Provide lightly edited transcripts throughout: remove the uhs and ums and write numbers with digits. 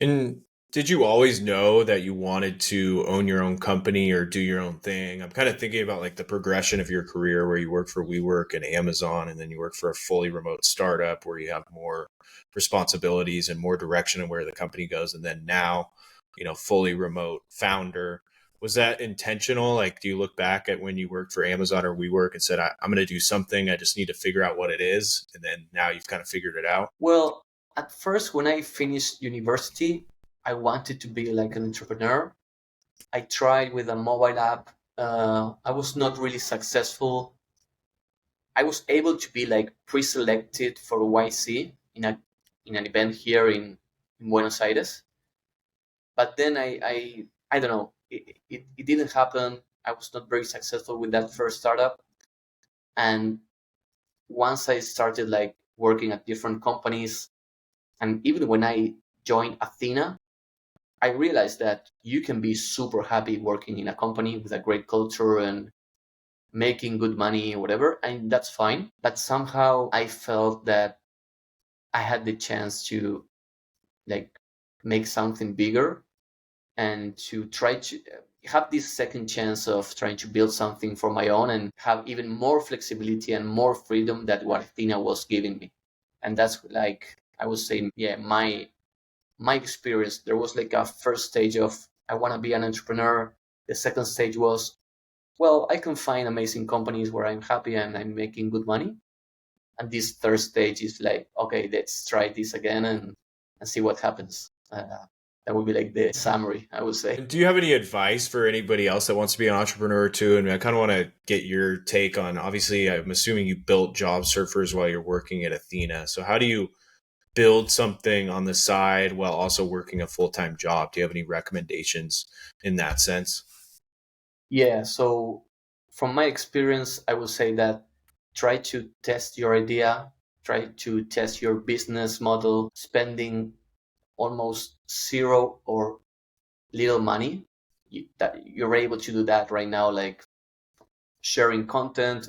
And did you always know that you wanted to own your own company or do your own thing? I'm kind of thinking about like the progression of your career where you work for WeWork and Amazon, and then you work for a fully remote startup where you have more responsibilities and more direction in where the company goes. And then now, fully remote founder. Was that intentional? Like, do you look back at when you worked for Amazon or WeWork and said, I'm going to do something, I just need to figure out what it is. And then now you've kind of figured it out? Well, at first, when I finished university, I wanted to be like an entrepreneur. I tried with a mobile app. I was not really successful. I was able to be like pre-selected for YC in an event here in Buenos Aires. But then I don't know, it didn't happen. I was not very successful with that first startup. And once I started like working at different companies, and even when I joined Athena, I realized that you can be super happy working in a company with a great culture and making good money, whatever, and that's fine. But somehow I felt that I had the chance to like make something bigger and to try to have this second chance of trying to build something for my own and have even more flexibility and more freedom that what Athena was giving me. And that's like I would say, yeah, my experience. There was like a first stage of I want to be an entrepreneur. The second stage was, well, I can find amazing companies where I'm happy and I'm making good money. And this third stage is like, okay, let's try this again and see what happens. That would be like the summary, I would say. And do you have any advice for anybody else that wants to be an entrepreneur too? And I kind of want to get your take on, obviously, I'm assuming you built job surfers while you're working at Athena. So how do you build something on the side while also working a full-time job? Do you have any recommendations in that sense? Yeah, so from my experience, I would say that try to test your idea, try to test your business model, spending almost zero or little money. That you're able to do that right now, like sharing content,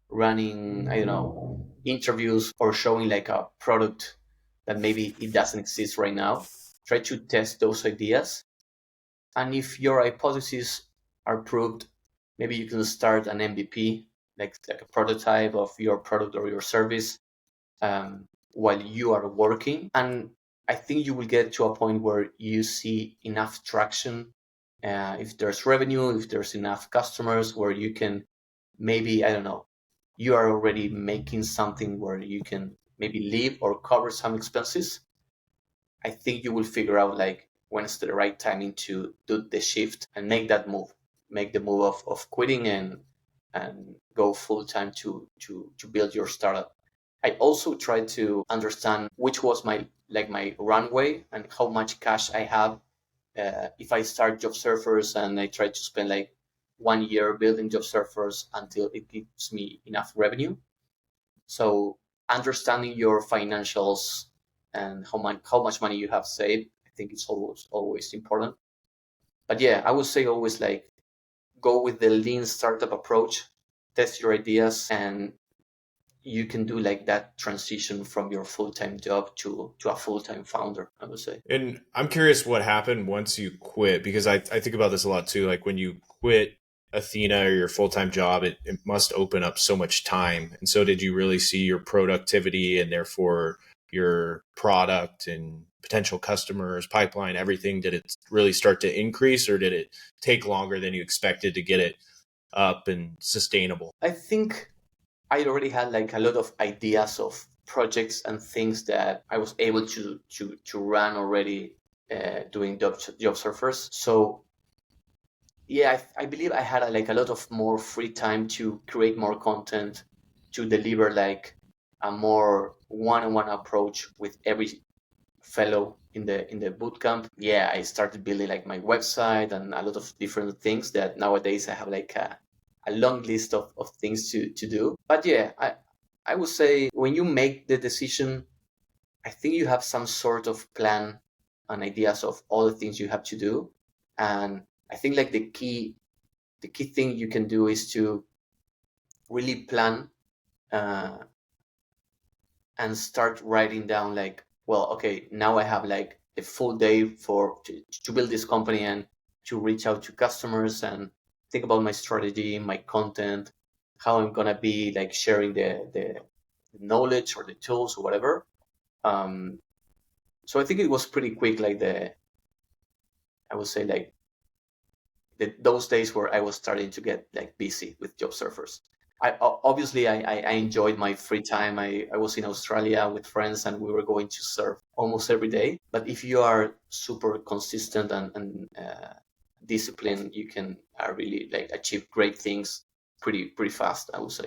running, I don't know, interviews or showing like a product that maybe it doesn't exist right now. Try to test those ideas. And if your hypotheses are proved, maybe you can start an MVP, like a prototype of your product or your service while you are working. And I think you will get to a point where you see enough traction. If there's revenue, if there's enough customers where you can maybe, I don't know, you are already making something where you can maybe live or cover some expenses. I think you will figure out like when's the right timing to do the shift and make that move, make the move of quitting and go full time to build your startup. I also tried to understand which was my runway and how much cash I have. If I start job surfers and I try to spend like 1 year building job surfers until it gives me enough revenue. So understanding your financials and how much money you have saved, I think it's always important. But yeah, I would say always like go with the lean startup approach, test your ideas, and you can do like that transition from your full-time job to a full-time founder, I would say. And I'm curious what happened once you quit, because I think about this a lot too. Like when you quit Athena or your full time job, it must open up so much time. And so, did you really see your productivity and therefore your product and potential customers, pipeline, everything? Did it really start to increase, or did it take longer than you expected to get it up and sustainable? I think I already had like a lot of ideas of projects and things that I was able to run already doing job surfers. So yeah, I believe I had like a lot of more free time to create more content, to deliver like a more one-on-one approach with every fellow in the bootcamp. Yeah, I started building like my website and a lot of different things that nowadays I have like a long list of things to do. But yeah, I would say when you make the decision, I think you have some sort of plan and ideas of all the things you have to do. And I think like the key thing you can do is to really plan uh, and start writing down like, well, okay, now I have like a full day to build this company and to reach out to customers and think about my strategy, my content, how I'm gonna be like sharing the knowledge or the tools or whatever. So I think it was pretty quick, like I would say like those days where I was starting to get like busy with job surfers. Obviously I enjoyed my free time. I was in Australia with friends and we were going to surf almost every day. But if you are super consistent and disciplined, you can really like achieve great things pretty fast, I would say.